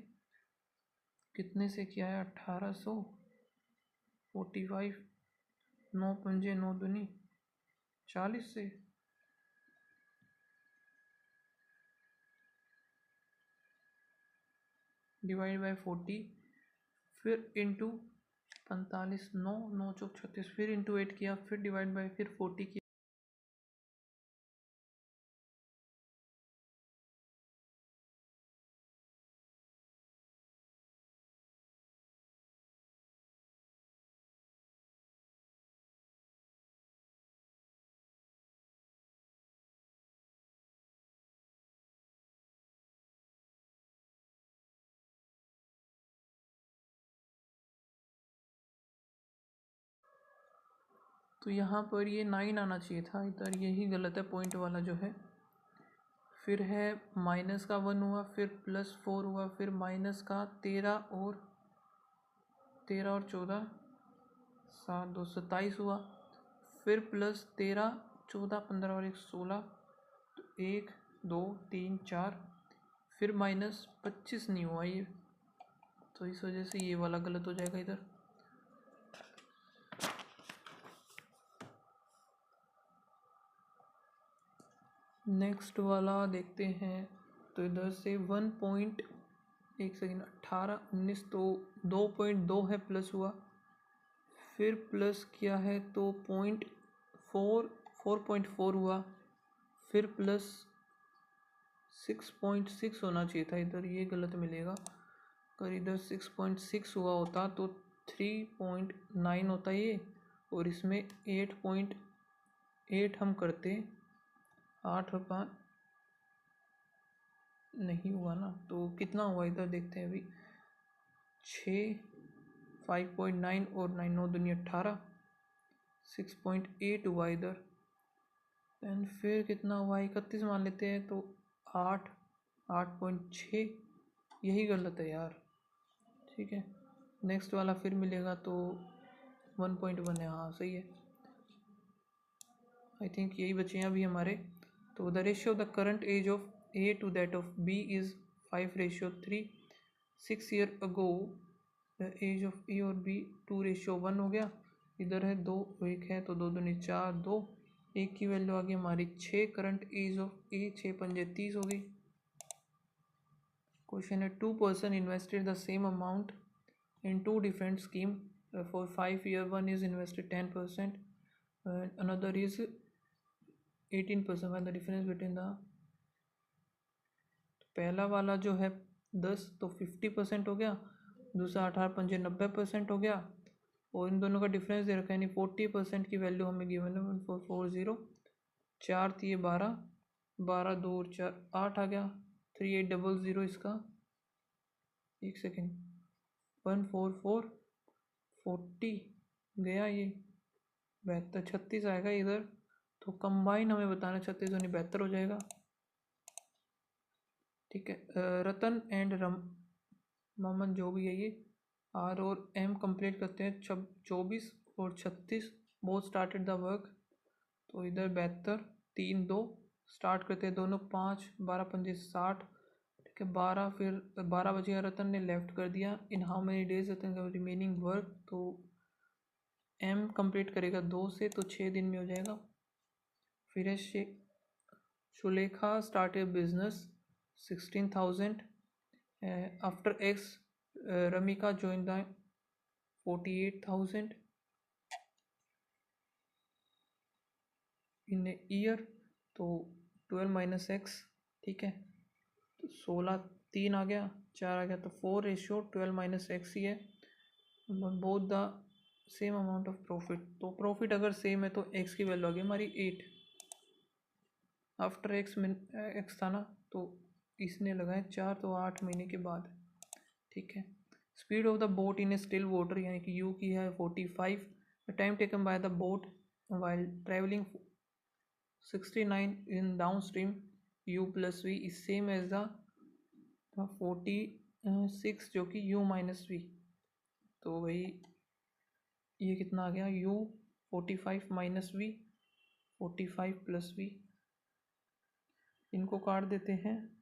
कितने से किया है 1845, 9 पंजे 9 दूनी 40 से, डिवाइड बाय 40, फिर इंटू 45, 9 9 चौक 36, फिर इंटू 8 किया, फिर डिवाइड बाय फिर 40 किया। तो यहाँ पर ये 9 आना चाहिए था, इधर यही गलत है पॉइंट वाला जो है। फिर है माइनस का 1 हुआ, फिर +4 हुआ, फिर माइनस का 13 और 14 7 2 27 हुआ, फिर +13 14 15 और 1 16, तो 1 2 3 4, फिर -25 नहीं हुआ ये, तो इस वजह से ये वाला गलत हो जाएगा इधर। नेक्स्ट वाला देखते हैं। तो इधर से 18 19, तो 2.2 है प्लस हुआ, फिर प्लस किया है तो 4.4 हुआ, फिर प्लस 6.6 होना चाहिए था इधर, ये गलत मिलेगा। अगर इधर 6.6 हुआ होता तो 3.9 होता ये, और इसमें 8.8 हम करते, 8 और 5 नहीं हुआ ना, तो कितना हुआ इधर देखते हैं अभी। 6 5.9 और 9 9 दूनी 18, 6.8 हुआ इधर। एंड फिर कितना हुआ, 31 मान लेते हैं, तो 8 8.6, यही गलत है यार। ठीक है, नेक्स्ट वाला फिर मिलेगा तो 1.1 है, हाँ सही है। आई थिंक यही बचे हैं अभी हमारे। तो the ratio of the current age of A to that of B is 5:3। 6 year ago the age of A और B 2:1 हो गया। इधर है 2 1 है, तो 2 दूनी 4 2, एक की वैल्यू आ गई हमारी 6। करंट एज ऑफ A 6 पंजे 30 हो गई। क्वेश्चन है 2 person invested the same amount in 2 different scheme for 5 year। one is invested 10%, another is 18%। when the difference between the, पहला वाला जो है 10 तो 50% हो गया, दूसरा 18 पंजे 90% हो गया, और इन दोनों का डिफरेंस दे रखा है, यानी 40% की वैल्यू हमें गिवन है 1440। 4 थी 12 12 2 और 4 8 आ गया। 3800 इसका, एक सेकेंड, 14440 गया, ये 72 36 आएगा इधर। तो कंबाइन हमें बताना 36 यानी 72 हो जाएगा। ठीक है, रतन एंड मोहम्मद जो भी है ये R और M कंप्लीट करते हैं 24 और 36, बोथ स्टार्टेड द वर्क। तो इधर 72 3 2 स्टार्ट करते हैं दोनों, 5 12 पंजे 60। ठीक है, 12 फिर 12 बजे रतन ने लेफ्ट कर दिया। इन हाउ मेनी डेज रतन का रिमेनिंग वर्क, तो M कंप्लीट करेगा 2 से, तो 6 दिन में हो जाएगा। फिर है Sulekha started business 16,000 after X। Ramika joined the 48,000 in year, तो 12 माइनस एक्स। ठीक है, तो 16 3 आ गया, 4 आ गया, तो 4:12 माइनस एक्स ही है। Both the same amount of profit, तो प्रॉफिट अगर सेम है तो एक्स की वैल्यू आ गई हमारी 8। आफ्टर एक्स था ना, तो इसने लगाए 4, तो 8 महीने के बाद। ठीक है, speed of the boat in a still water यानी कि यू की है 45। The time taken by the boat while travelling 69 in downstream u plus v is same as the 46 जो कि u माइनस वी। तो भाई ये कितना आ गया, u 45 minus v 45 plus v. इनको काट देते हैं,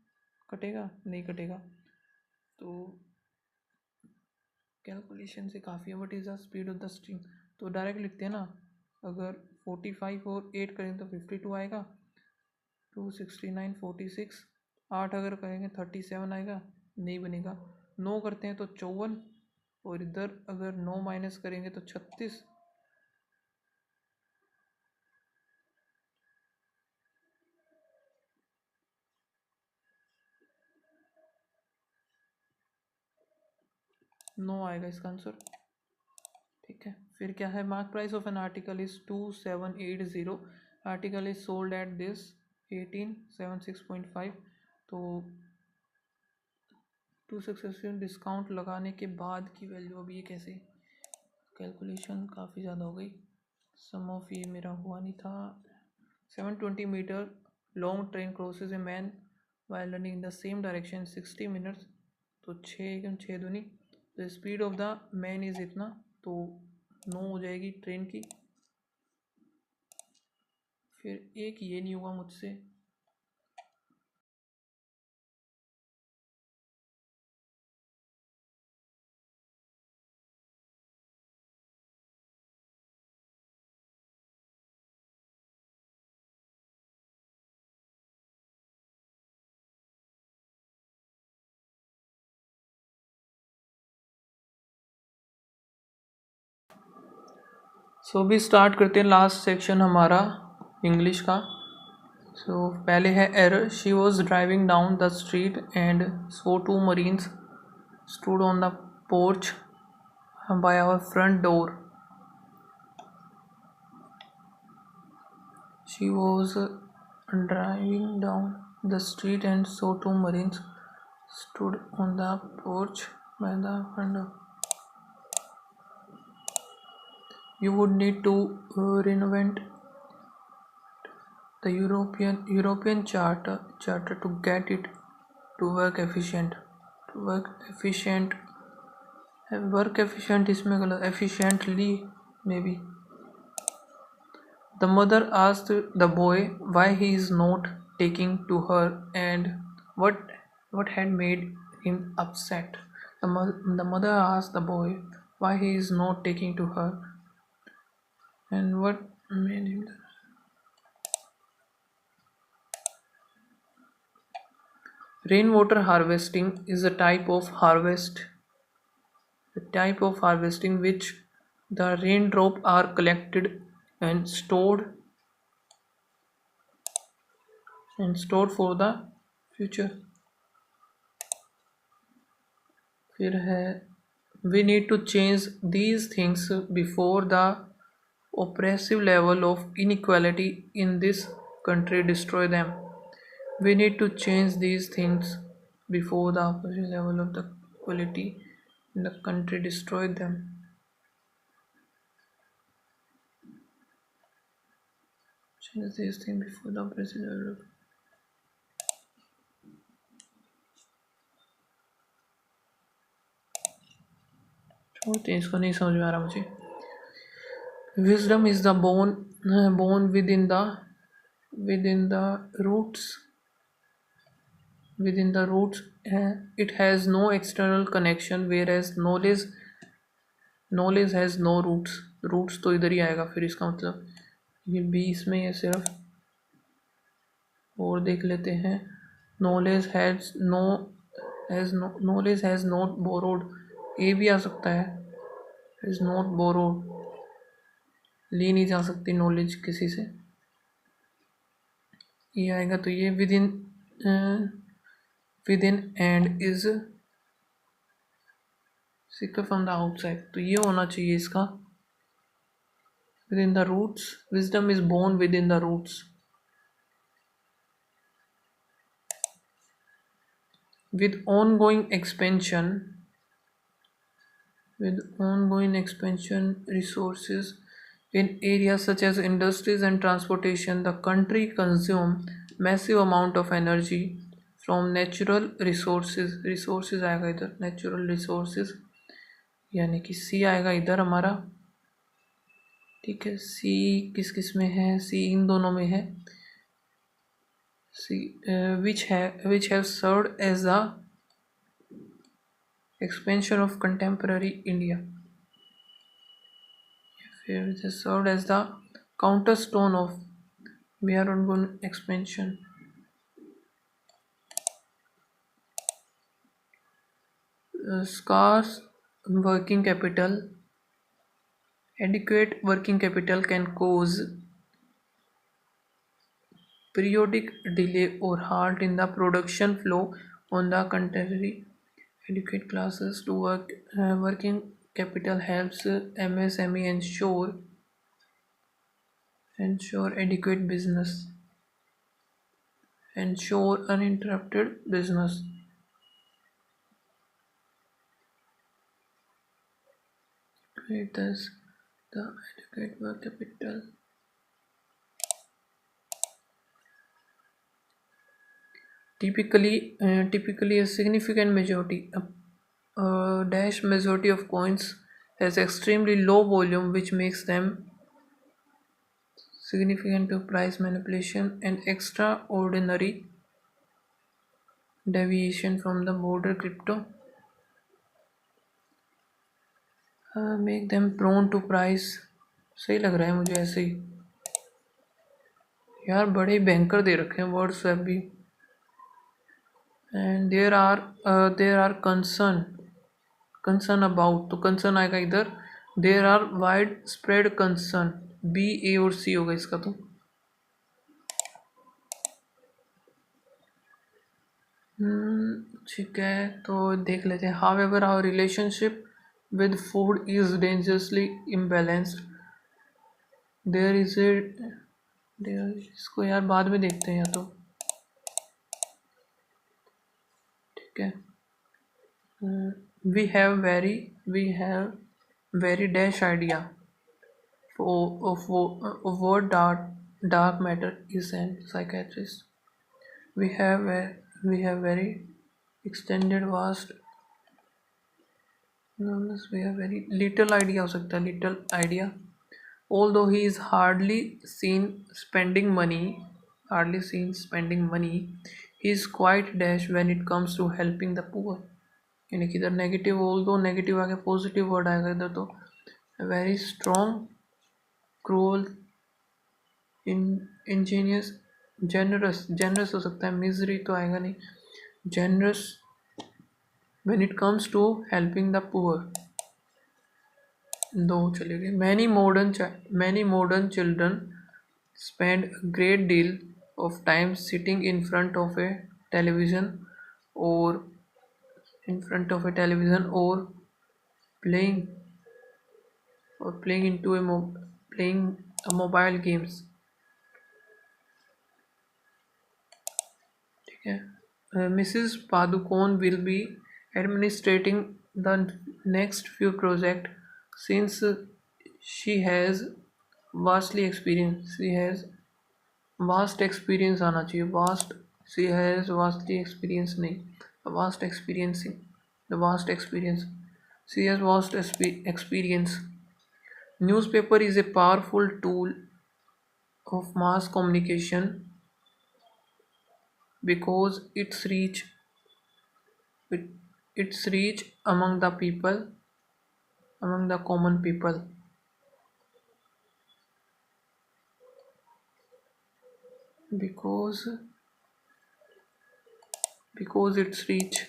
कटेगा नहीं कटेगा, तो कैलकुलेशन से काफ़ी है। What is the speed of the stream, तो डायरेक्ट लिखते हैं ना, अगर 45 और 8 करें तो 52 आएगा, 2 69 46, 8 अगर करेंगे 37 आएगा, नहीं बनेगा। 9 करते हैं तो 54, और इधर अगर 9 माइनस करेंगे तो 36। नो आएगा इसका आंसर। ठीक है, फिर क्या है, mark price of an article is 2780। Article is sold at this 1876.5। तो 2 डिस्काउंट लगाने के बाद की वैल्यू, अभी ये कैसे कैलकुलेशन काफ़ी ज़्यादा हो गई। सम ऑफ ये मेरा हुआ नहीं था. 720 metre long train crosses a man while running in the same direction 60 minutes. तो 6 दूनी, the speed of the man is इतना, तो 9 हो जाएगी ट्रेन की. फिर एक ये नहीं हुआ मुझसे. सो भी स्टार्ट करते हैं लास्ट सेक्शन हमारा इंग्लिश का. सो पहले है error. She was driving down the street and saw two marines stood on the porch by our front door. She was driving down the street and saw two marines stood on the porch by the front door. You would need to reinvent the European charter to get it to work efficient. Work efficient इसमें गलत. Efficiently maybe. The mother asked the boy why he is not taking to her and what had made him upset. The mother asked the boy why he is not taking to her and what made him. Rainwater harvesting is a type of harvesting which the raindrop are collected and stored for the future. फिर है we need to change these things before the oppressive level of inequality in this country destroy them. We need to change these things before the oppressive level of the equality in the country destroy them. Change these things before the oppressive level of. छोड़ते हैं इसको, नहीं समझ में आ रहा मुझे. Wisdom is the born within the roots. Within the roots, it has no external connection, whereas knowledge has no roots. Roots तो इधर ही आएगा. फिर इसका मतलब ये 20 में है सिर्फ. और देख लेते हैं. knowledge has not borrowed. ये भी आ सकता है. is not borrowed. ली नहीं जा सकती नॉलेज किसी से. ये आएगा तो ये within and is seeker from the outside. तो ये होना चाहिए इसका. within the roots. Wisdom is born within the roots. With ongoing expansion resources in areas such as industries and transportation, the country consume massive amount of energy from natural resources. resources आएगा इधर. natural resources यानी कि सी आएगा इधर हमारा. ठीक है. सी किस में है? सी इन दोनों में है. सी which have served as the expansion of contemporary India. Which has served as the counterstone of ongoing expansion. Scarce working capital. Adequate working capital can cause periodic delay or halt in the production flow. On the contrary, adequate classes to working capital helps MSME ensure adequate business, ensure uninterrupted business. Thus, the adequate work capital. Typically a significant majority, a dash majority of coins has extremely low volume, which makes them significant to price manipulation and extraordinary deviation from the border crypto make them prone to price. सही लग रहा है मुझे ऐसे ही यार, बड़े ही भयंकर दे रखे हैं वर्ड स्वैप भी. And there are concern about, तो कंसर्न आएगा इधर. There are widespread concern, B A और सी होगा इसका. तो ठीक है, तो देख लेते हैं. However our relationship with food is dangerously imbalanced. There is a, इसको यार बाद में देखते हैं या तो. ठीक है. we have very dash idea of what dark matter is and psychiatrist. We have very extended vast, we have very little idea हो सकता है, little idea. Although he is hardly seen spending money, he is quite dash when it comes to helping the poor. यानी कि इधर negative, although negative आगे positive word आएगा इधर. तो very strong, cruel, ingenious, generous हो सकता है. मिजरी तो आएगा नहीं. Generous when it comes to helping the poor, दो चले गए. Many modern children spend great deal of time sitting in front of a television और playing mobile games. ठीक है. Mrs. Padukone will be administrating the next few project since she has vast experience आना चाहिए. she has vastly experience नहीं, vast experiencing, the vast experience. She has vast experience. Newspaper is a powerful tool of mass communication because its reach among the common people. Because its reach.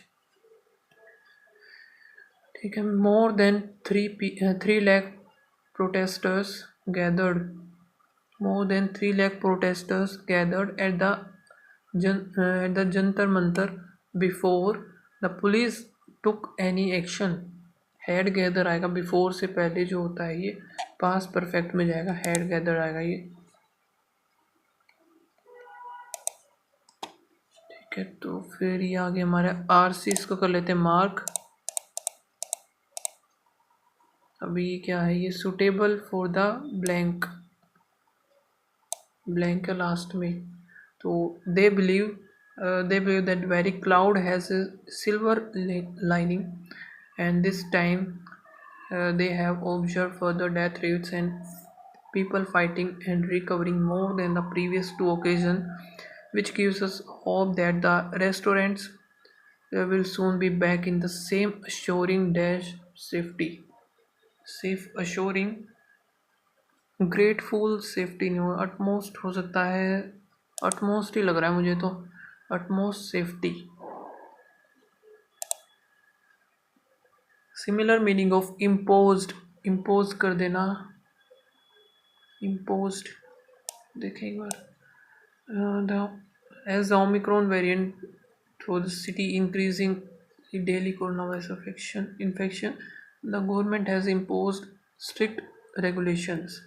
ठीक है. More than 3 lakh protesters gathered. At the Jantar Mantar before the police took any action. Had gather आएगा before से पहले जो होता है ये past perfect में जाएगा. Had gather आएगा ये. ठीक है, तो फिर ये आगे हमारे आरसी, इसको कर लेते हैं मार्क. अभी क्या है ये, सुटेबल फॉर द ब्लैंक है लास्ट में. तो they believe that very cloud has a silver lining, and this time they have observed further death rates and people fighting and recovering more than the previous 2 occasions, which gives us hope that the restaurants will soon be back in the same assuring grateful safety नहीं हो, utmost हो सकता है. Utmost ही लग रहा है मुझे तो. Utmost safety. Similar meaning of impose कर देना. इम्पोज्ड देखें एक बार. As Omicron variant through the city increasing daily corona virus infection, the government has imposed strict regulations.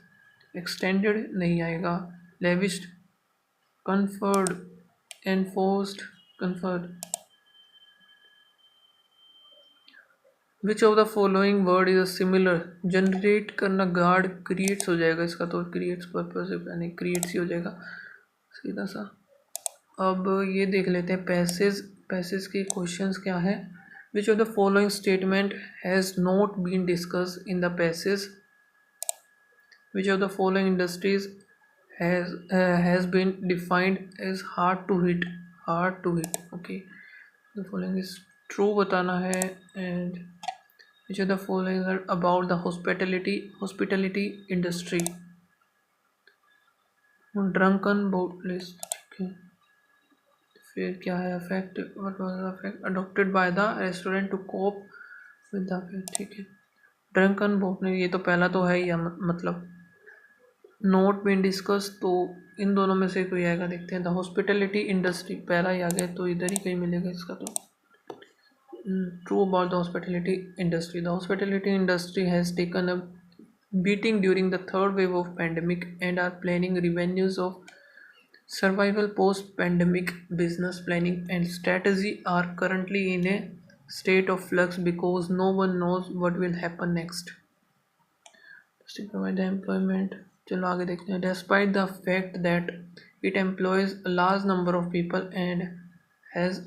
Extended नहीं आएगा. Lavished, conferred, enforced, conferred. Which of the following word is similar. Generate करना guard creates हो जाएगा इसका, तो creates purpose यानी creates ही हो जाएगा सीधा सा। अब ये देख लेते हैं पैसेज। पैसेज के क्वेश्चंस क्या है। Which of the following statement has not been discuss in the passage. Which of the following industries has been defined as hard to hit। Okay, the following is true बताना है। and which of the following are about the hospitality industry। drunken boatless, ठीक है। फिर क्या है effect, what was the effect adopted by the restaurant to cope with the effect, ठीक है। drunken boatless, ये तो पहला तो है ही, मतलब नोट बीन डिस्कस, तो इन दोनों में से कोई आएगा, देखते हैं। द हॉस्पिटलिटी इंडस्ट्री पहला ही आ गया, तो इधर ही कहीं मिलेगा इसका। तो true about the hospitality industry. The hospitality industry has taken a beating during the third wave of pandemic and are planning revenues of survival post pandemic। Business planning and strategy are currently in a state of flux because no one knows what will happen next। to provide the employment, चलो आगे देखते हैं। Despite the fact that it employs a large number of people and has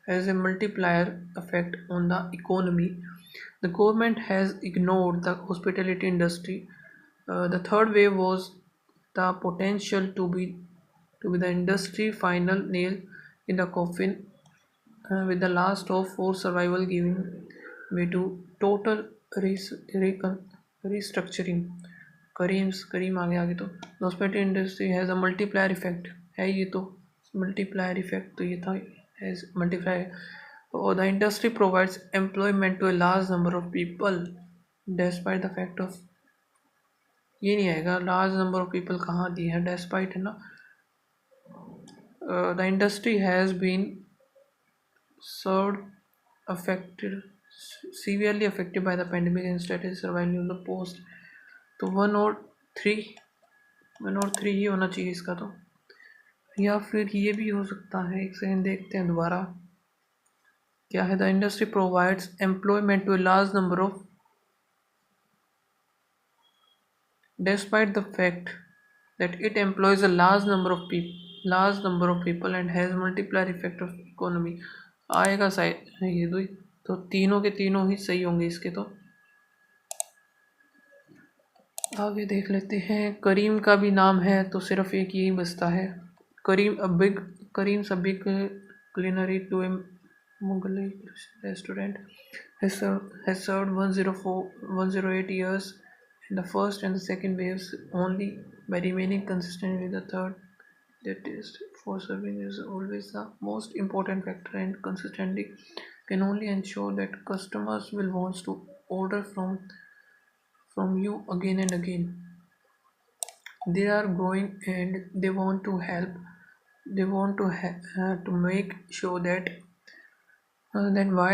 has a multiplier effect on the economy, the government has ignored the hospitality industry। The third wave was the potential to be the industry final nail in the coffin, with the last of four survival giving way to total restructuring। करीम आ गया आगे। तो hospital industry has a multiplier effect है, ये तो multiplier effect तो ये था has multiplier. और the industry provides employment to a large number of people despite the fact of, ये नहीं आएगा। लार्ज नंबर ऑफ पीपल कहाँ दी है, डेस्पाइट है ना। The industry has been served affected severely affected by the pandemic and strategy surviving the post। तो 1 और 3 ही होना चाहिए इसका तो, या फिर ये भी हो सकता है। एक सेकंड देखते हैं दोबारा क्या है। The industry provides employment to a large number of despite the fact that it employs a large number of people and has multiplier effect of economy। आएगा शायद ये दो, तो तीनों के तीनों ही सही होंगे इसके। तो आगे देख लेते हैं। करीम का भी नाम है तो सिर्फ एक यही बचता है। करीम a big culinary to a Mughalai restaurant has served 108 years in the first and the second waves only by remaining consistent with the third। The taste for serving is always the most important factor, and consistently can only ensure that customers will want to order from you again and again। They are growing and they want to help, they want to make sure that then why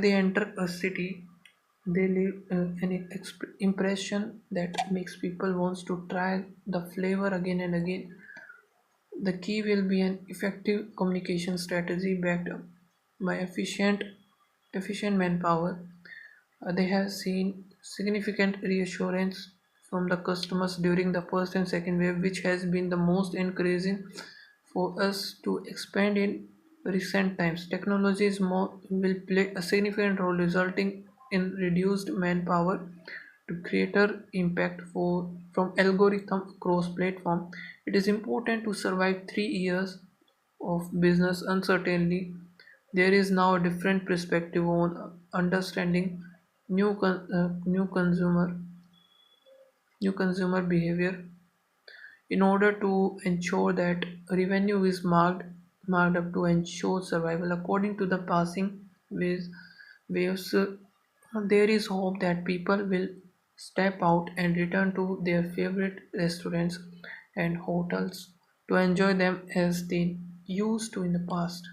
they enter a city, they leave an impression that makes people wants to try the flavor again and again। The key will be an effective communication strategy backed up by efficient manpower। They have seen significant reassurance from the customers during the first and second wave, which has been the most encouraging for us to expand in recent times। Technology will play a significant role, resulting in reduced manpower to greater impact from algorithm across platform। It is important to survive 3 years of business uncertainty. There is now a different perspective on understanding new consumer behavior in order to ensure that revenue is marked up to ensure survival according to the passing waves। There is hope that people will step out and return to their favorite restaurants and hotels to enjoy them as they used to in the past।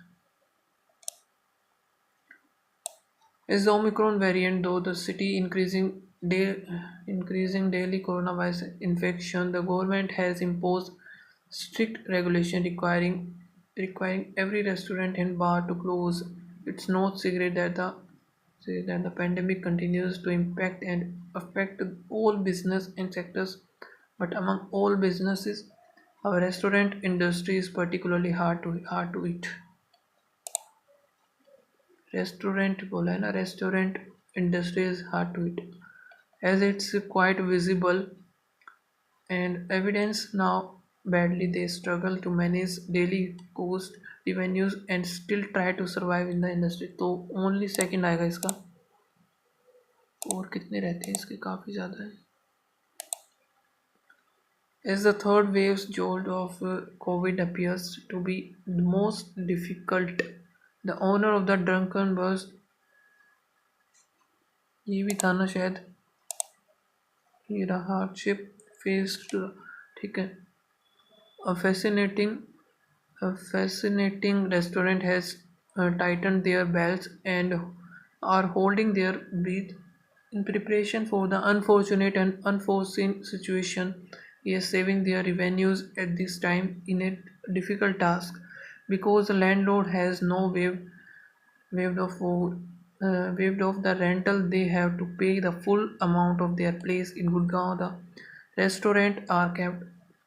As the Omicron variant, though the city increasing daily coronavirus infection, the government has imposed strict regulation requiring every restaurant and bar to close It's no secret that the pandemic continues to impact and affect all business and sectors, but among all businesses, our restaurant industry is particularly hard to eat. Restaurant बोला है ना, restaurant industry is hard to eat as it's quite visible and evidence now badly they struggle to manage daily cost revenues and still try to survive in the industry. तो only second आएगा इसका, और कितने रहते हैं इसके, काफ़ी ज़्यादा है. As the third wave's jolt of COVID appears to be the most difficult, the owner of the drunken bus, ये भी था ना शायद, ये रहा hardship faced, ठीक है. A fascinating restaurant has tightened their belts and are holding their breath in preparation for the unfortunate and unforeseen situation. Is saving their revenues at this time in a difficult task because the landlord has no waived off waived off the rental. They have to pay the full amount of their place in Gurgaon. The restaurant are kept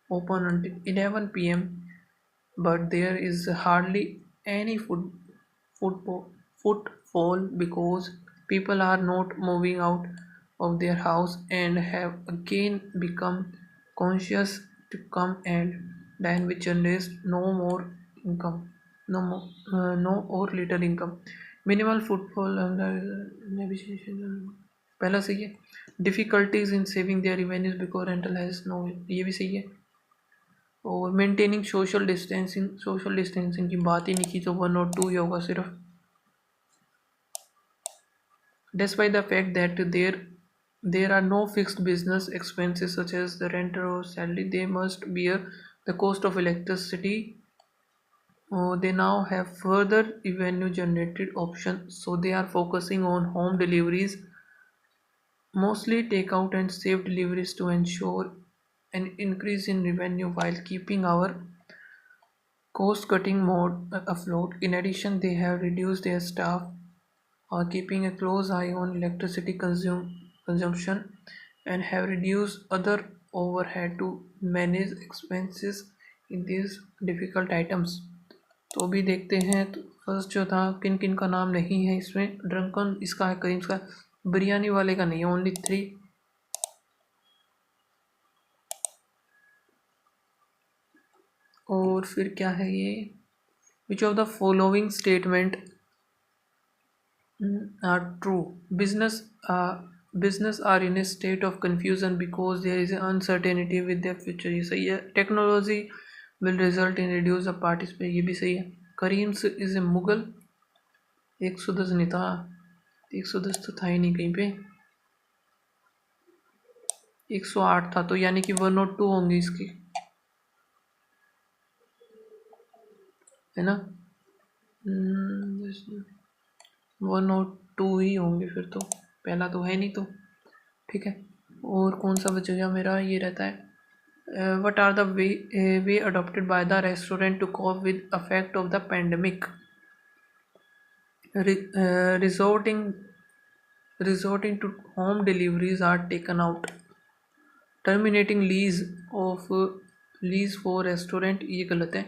open until 11 p.m. but there is hardly any footfall because people are not moving out of their house and have again become conscious to come and dine, which generates no more income, no or little income. Minimal footfall पहला सही है. Difficulties in saving their revenues because rental has no, ये भी सही है. और maintaining social distancing की बात ही नहीं की तो 1 और 2 ही होगा सिर्फ. Despite the fact that there are no fixed business expenses such as the rent or salary, they must bear the cost of electricity. They now have further revenue generated options, so they are focusing on home deliveries, mostly takeout and safe deliveries to ensure an increase in revenue while keeping our cost-cutting mode afloat. In addition, they have reduced their staff, are keeping a close eye on electricity consumption, and have reduced other overhead to manage expenses in these difficult items. तो अभी देखते हैं. तो first जो था, किन किन का नाम नहीं है इसमें. ड्रंकन इसका है, करीम्स का, बिरयानी वाले का नहीं है, ओनली 3. और फिर क्या है ये, which of the following statement are true. Business are in a state of confusion because there is uncertainty with their future. ये सही है. Technology will result in reduce the participate, ये भी सही है. करीम्स इज ए मुगल, 110 नहीं था, 110 तो था ही नहीं कहीं पे, 108 था, तो यानी कि 1 और 2 होंगी इसकी, है ना. 1 और 2 ही होंगे फिर तो, पहला तो है नहीं तो, ठीक है. और कौन सा बचेगा मेरा, ये रहता है. What are the way adopted by the restaurant to cope with effect of the pandemic? Resorting to home deliveries are taken out. Terminating lease for restaurant, ये गलत है.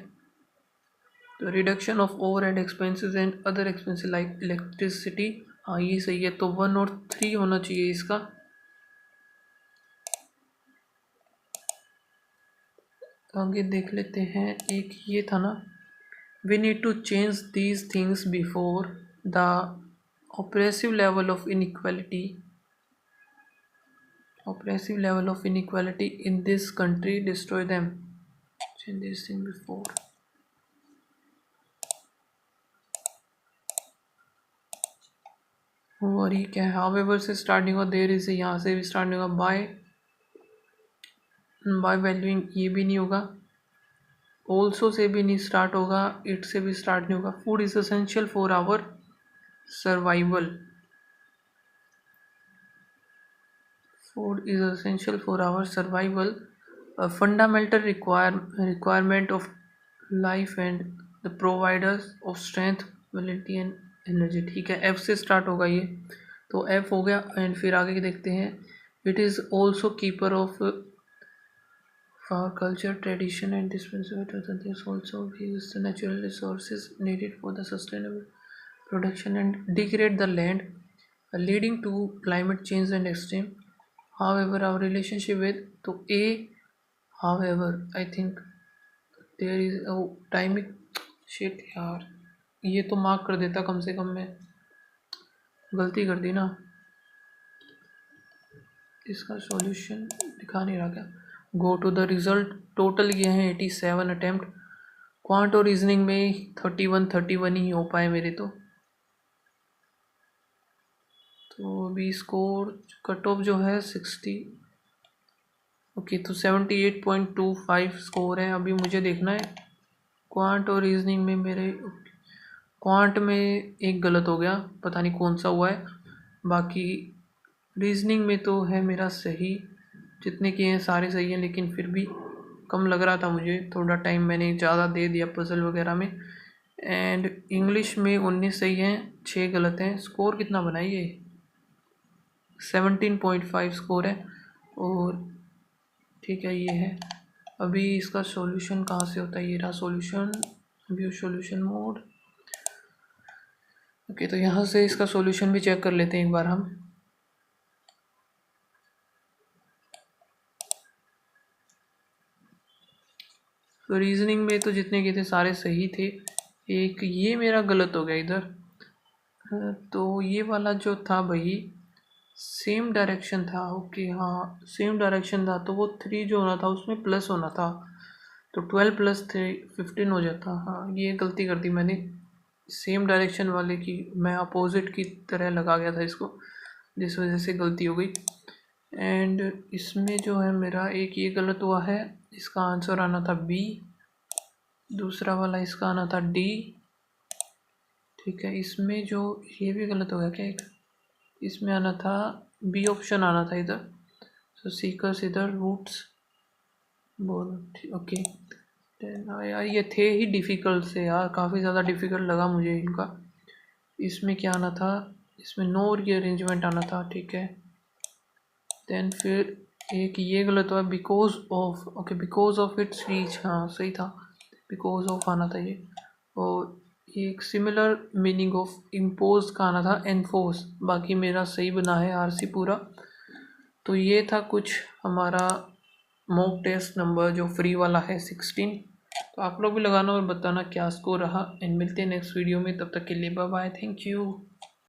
The reduction of overhead expenses and other expenses like electricity, हाँ ये सही है. तो 1 और 3 होना चाहिए इसका. आगे देख लेते हैं. एक ये था ना, we need to change these things before the oppressive level of inequality in this country destroy them. Change this thing before. और ये क्या है, however से स्टार्टिंग होगा, देर इसे यहाँ से भी स्टार्टिंग होगा, बाय वैल्यूइंग ये भी नहीं होगा, ऑल्सो से भी नहीं स्टार्ट होगा, इट से भी स्टार्ट नहीं होगा. Food is essential for our survival. Food is essential for our survival, a fundamental requirement of life and the providers of strength, mobility and energy, ठीक है, एफ से स्टार्ट होगा ये, तो एफ हो गया। एंड फिर आगे देखते हैं, it is also keeper of for culture, tradition, and dispensable to others. Also use the natural resources needed for the sustainable production and degrade the land, leading to climate change and extreme. However, our relationship with to a however, I think there is a timing shit यार, ये तो mark कर देता कम से कम, मैं गलती कर दी ना। इसका सॉल्यूशन दिखा नहीं रहा क्या? Go to the result, total ये हैं 87 अटैम्प्ट। क्वांट और रीजनिंग में 31 ही हो पाए मेरे तो अभी स्कोर कट ऑफ जो है 60। ओके, तो 78.25 स्कोर है। अभी मुझे देखना है क्वांट और रीजनिंग में मेरे, क्वांट में एक गलत हो गया, पता नहीं कौन सा हुआ है, बाकी रीजनिंग में तो है मेरा सही, जितने किए हैं सारे सही हैं, लेकिन फिर भी कम लग रहा था मुझे, थोड़ा टाइम मैंने ज़्यादा दे दिया पजल वगैरह में। एंड इंग्लिश में 19 सही हैं, 6 गलत हैं। स्कोर कितना बना ये? 17.5 स्कोर है। और ठीक है, ये है। अभी इसका सॉल्यूशन कहाँ से होता है? ये रहा solution, view solution mode. Okay, तो यहाँ से इसका सॉल्यूशन भी चेक कर लेते हैं एक बार हम। तो रीजनिंग में तो जितने के थे सारे सही थे, एक ये मेरा गलत हो गया इधर। तो ये वाला जो था भाई सेम डायरेक्शन था। ओके हाँ, सेम डायरेक्शन था, तो वो 3 जो होना था उसमें प्लस होना था, तो 12 + 3 15 हो जाता। हाँ, ये गलती कर दी मैंने, सेम डायरेक्शन वाले की मैं अपोजिट की तरह लगा गया था इसको, जिस वजह से गलती हो गई। एंड इसमें जो है मेरा एक ये गलत हुआ है, इसका आंसर आना था बी। दूसरा वाला इसका आना था डी। ठीक है, इसमें जो ये भी गलत हो गया क्या एक, इसमें आना था बी ऑप्शन आना था इधर। सो सीकर्स इधर, रूट्स बोल। ओके यार, ये थे ही डिफ़िकल्ट से यार, काफ़ी ज़्यादा डिफ़िकल्ट लगा मुझे इनका। इसमें क्या आना था? इसमें नो रीअरेंजमेंट आना था, ठीक है। देन फिर एक ये गलत हुआ, because of. Okay, because of its reach, हाँ सही था, बिकॉज ऑफ आना था ये। और एक सिमिलर मीनिंग ऑफ इम्पोज का आना था एनफोर्स, बाकी मेरा सही बना है आरसी पूरा। तो ये था कुछ हमारा मॉक टेस्ट नंबर जो फ्री वाला है 16। तो आप लोग भी लगाना और बताना क्या स्कोर रहा। एंड मिलते हैं नेक्स्ट वीडियो में, तब तक के लिए बाय बाय, थैंक यू।